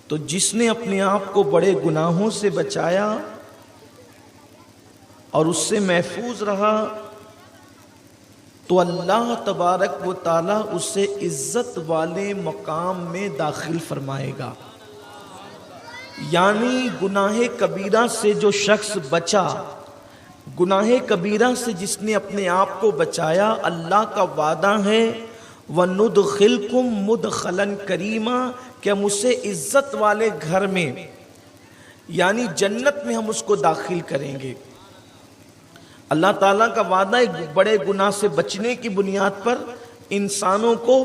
تو جس نے اپنے آپ کو بڑے گناہوں سے بچایا اور اس سے محفوظ رہا تو اللہ تبارک و تعالی اسے عزت والے مقام میں داخل فرمائے گا۔ یعنی گناہ کبیرہ سے جو شخص بچا، گناہ کبیرہ سے جس نے اپنے آپ کو بچایا، اللہ کا وعدہ ہے وَنُدْخِلْكُمْ مُدْخَلًا كَرِيمًا کہ ہم اسے عزت والے گھر میں یعنی جنت میں ہم اس کو داخل کریں گے۔ اللہ تعالیٰ کا وعدہ ایک بڑے گناہ سے بچنے کی بنیاد پر انسانوں کو،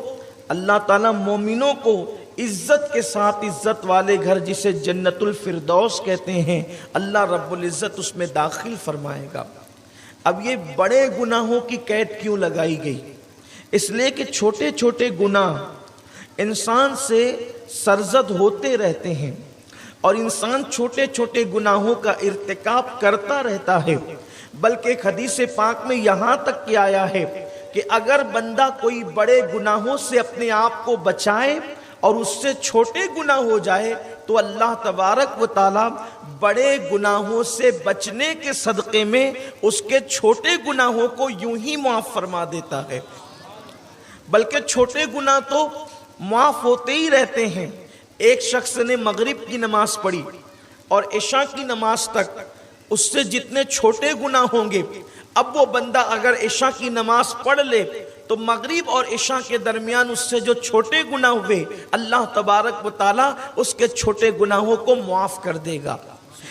اللہ تعالیٰ مومنوں کو عزت کے ساتھ عزت والے گھر جسے جنت الفردوس کہتے ہیں، اللہ رب العزت اس میں داخل فرمائے گا۔ اب یہ بڑے گناہوں کی قید کیوں لگائی گئی؟ اس لیے کہ چھوٹے چھوٹے گناہ انسان سے سرزد ہوتے رہتے ہیں اور انسان چھوٹے چھوٹے گناہوں کا ارتکاب کرتا رہتا ہے۔ بلکہ ایک حدیث پاک میں یہاں تک کہ آیا ہے کہ اگر بندہ کوئی بڑے گناہوں سے اپنے آپ کو بچائے اور اس سے چھوٹے گناہ ہو جائے تو اللہ تبارک و تعالی بڑے گناہوں سے بچنے کے صدقے میں اس کے چھوٹے گناہوں کو یوں ہی معاف فرما دیتا ہے۔ بلکہ چھوٹے گناہ تو معاف ہوتے ہی رہتے ہیں۔ ایک شخص نے مغرب کی نماز پڑھی اور عشاء کی نماز تک اس سے جتنے چھوٹے گناہ ہوں گے، اب وہ بندہ اگر عشاء کی نماز پڑھ لے تو مغرب اور عشاء کے درمیان اس سے جو چھوٹے گناہ ہوئے، اللہ تبارک و تعالی اس کے چھوٹے گناہوں کو معاف کر دے گا۔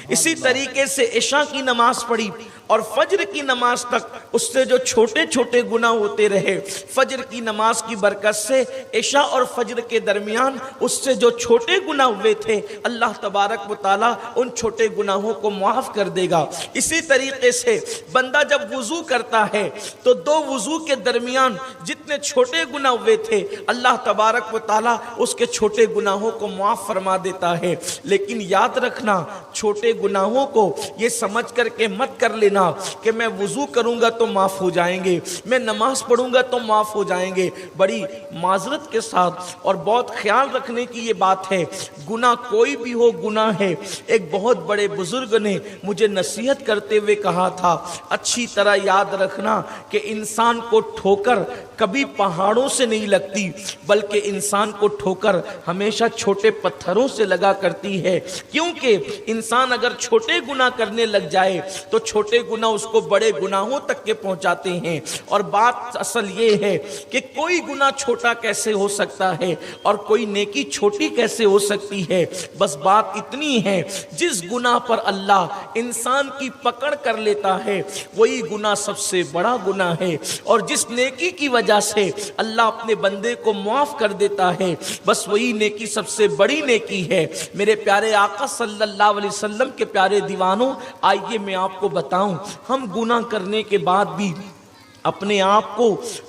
اسی طریقے سے عشاء کی نماز پڑھی اور فجر کی نماز تک اس سے جو چھوٹے چھوٹے گناہ ہوتے رہے، فجر کی نماز کی برکت سے عشاء اور فجر کے درمیان اس سے جو چھوٹے گناہ ہوئے تھے، اللہ تبارک و تعالی ان چھوٹے گناہوں کو معاف کر دے گا۔ اسی طریقے سے بندہ جب وضو کرتا ہے تو دو وضو کے درمیان جتنے چھوٹے گناہ ہوئے تھے، اللہ تبارک و تعالی اس کے چھوٹے گناہوں کو معاف فرما دیتا ہے۔ لیکن یاد رکھنا، چھوٹے گناہوں کو یہ سمجھ کر کے مت کر لینا کہ میں وضو کروں گا تو معاف ہو جائیں گے، میں نماز پڑھوں گا تو معاف ہو جائیں گے۔ بڑی معذرت کے ساتھ اور بہت خیال رکھنے کی یہ بات ہے، گناہ کوئی بھی ہو گناہ ہے۔ ایک بہت بڑے بزرگ نے مجھے نصیحت کرتے ہوئے کہا تھا، اچھی طرح یاد رکھنا کہ انسان کو ٹھوکر کبھی پہاڑوں سے نہیں لگتی، بلکہ انسان کو ٹھوکر ہمیشہ چھوٹے پتھروں سے لگا کرتی ہے۔ کیونکہ انسان اگر چھوٹے گناہ کرنے لگ جائے تو چھوٹے گناہ اس کو بڑے گناہوں تک کے پہنچاتے ہیں۔ اور بات اصل یہ ہے کہ کوئی گناہ چھوٹا کیسے ہو سکتا ہے اور کوئی نیکی چھوٹی کیسے ہو سکتی ہے؟ بس بات اتنی ہے، جس گناہ پر اللہ انسان کی پکڑ کر لیتا ہے وہی گناہ سب سے بڑا گناہ ہے، اور جس نیکی کی وجہ سے اللہ اپنے بندے کو معاف کر دیتا ہے بس وہی نیکی سب سے بڑی نیکی ہے۔ میرے پیارے آقا صلی اللہ علیہ وسلم کے پیارے دیوانوں، آئیے میں آپ کو بتاؤں، ہم گناہ کرنے کے بعد بھی اپنے آپ کو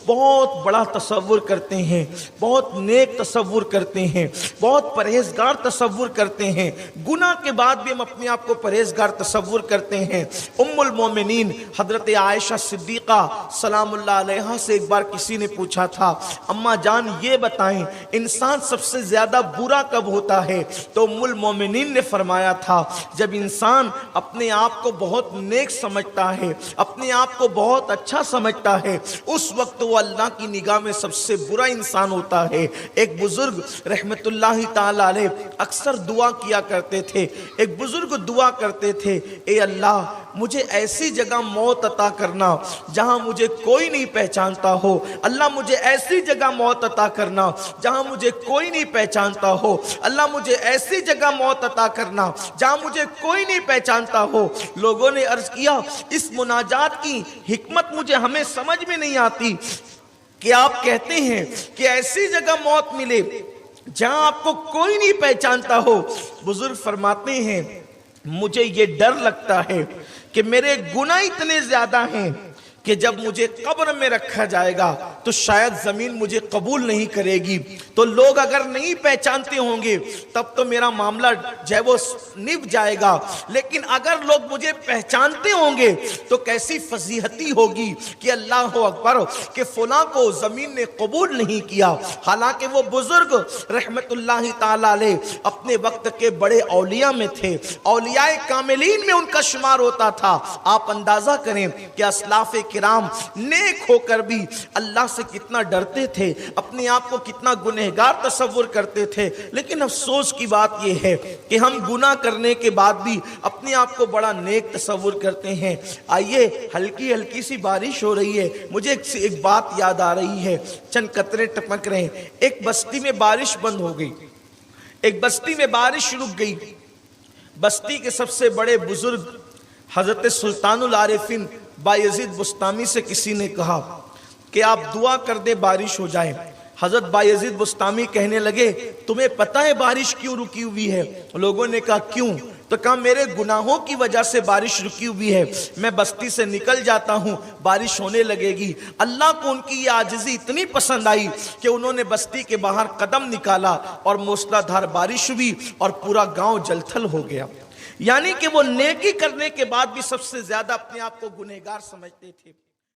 بہت بڑا تصور کرتے ہیں، بہت نیک تصور کرتے ہیں، بہت پرہیزگار تصور کرتے ہیں۔ گناہ کے بعد بھی ہم اپنے آپ کو پرہیزگار تصور کرتے ہیں۔ ام المومنین حضرت عائشہ صدیقہ سلام اللہ علیہا سے ایک بار کسی نے پوچھا تھا، اماں جان یہ بتائیں انسان سب سے زیادہ برا کب ہوتا ہے؟ تو ام المومنین نے فرمایا تھا، جب انسان اپنے آپ کو بہت نیک سمجھتا ہے، اپنے آپ کو بہت اچھا سمجھتا ہے، اس وقت وہ اللہ کی نگاہ میں سب سے برا انسان ہوتا ہے۔ ایک بزرگ رحمت اللہ تعالی علیہ اکثر دعا کیا کرتے تھے۔ ایک بزرگ دعا کرتے تھے، اے اللہ مجھے ایسی جگہ موت عطا کرنا جہاں مجھے کوئی نہیں پہچانتا ہو، اللہ مجھے ایسی جگہ موت عطا کرنا جہاں مجھے کوئی نہیں پہچانتا ہو، اللہ مجھے ایسی جگہ موت عطا کرنا جہاں مجھے کوئی نہیں پہچانتا ہو۔ لوگوں نے عرض کیا، اس مناجات کی حکمت مجھے ہمیں سمجھ میں نہیں آتی کہ آپ کہتے ہیں کہ ایسی جگہ موت ملے جہاں آپ کو کوئی نہیں پہچانتا ہو۔ بزرگ فرماتے ہیں، مجھے یہ ڈر لگتا ہے کہ میرے گناہ اتنے زیادہ ہیں کہ جب مجھے قبر میں رکھا جائے گا تو شاید زمین مجھے قبول نہیں کرے گی، تو لوگ اگر نہیں پہچانتے ہوں گے تب تو میرا معاملہ جو ہے وہ نب جائے گا، لیکن اگر لوگ مجھے پہچانتے ہوں گے تو کیسی فضیحتی ہوگی کہ اللہ اکبر کہ فلاں کو زمین نے قبول نہیں کیا، حالانکہ وہ بزرگ رحمت اللہ تعالی علیہ اپنے وقت کے بڑے اولیاء میں تھے، اولیاء کاملین میں ان کا شمار ہوتا تھا۔ آپ اندازہ کریں کہ اسلاف کرام نیک ہو کر بھی اللہ سے کتنا ڈرتے تھے، اپنے آپ کو کتنا گنہگار تصور کرتے تھے، لیکن افسوس کی بات یہ ہے کہ ہم گناہ کرنے کے بعد بھی اپنے آپ کو بڑا نیک تصور کرتے ہیں۔ آئیے، ہلکی ہلکی سی بارش ہو رہی ہے، مجھے ایک بات یاد آ رہی ہے، چند قطرے ٹپک رہے ہیں۔ ایک بستی میں بارش بند ہو گئی، ایک بستی میں بارش رک گئی۔ بستی کے سب سے بڑے بزرگ حضرت سلطان العارفین بایزید بسطامی سے کسی نے کہا کہ آپ دعا کر دیں بارش ہو جائے۔ حضرت بایزید بسطامی کہنے لگے تمہیں پتہ ہے بارش کیوں رکی ہوئی ہے؟ لوگوں نے کہا کیوں؟ تو کہا میرے گناہوں کی وجہ سے بارش رکی ہوئی ہے، میں بستی سے نکل جاتا ہوں بارش ہونے لگے گی۔ اللہ کو ان کی یہ عاجزی اتنی پسند آئی کہ انہوں نے بستی کے باہر قدم نکالا اور موسلا دھار بارش ہوئی اور پورا گاؤں جل تھل ہو گیا۔ یعنی کہ وہ نیکی کرنے کے بعد بھی سب سے زیادہ اپنے آپ کو گنہگار سمجھتے تھے۔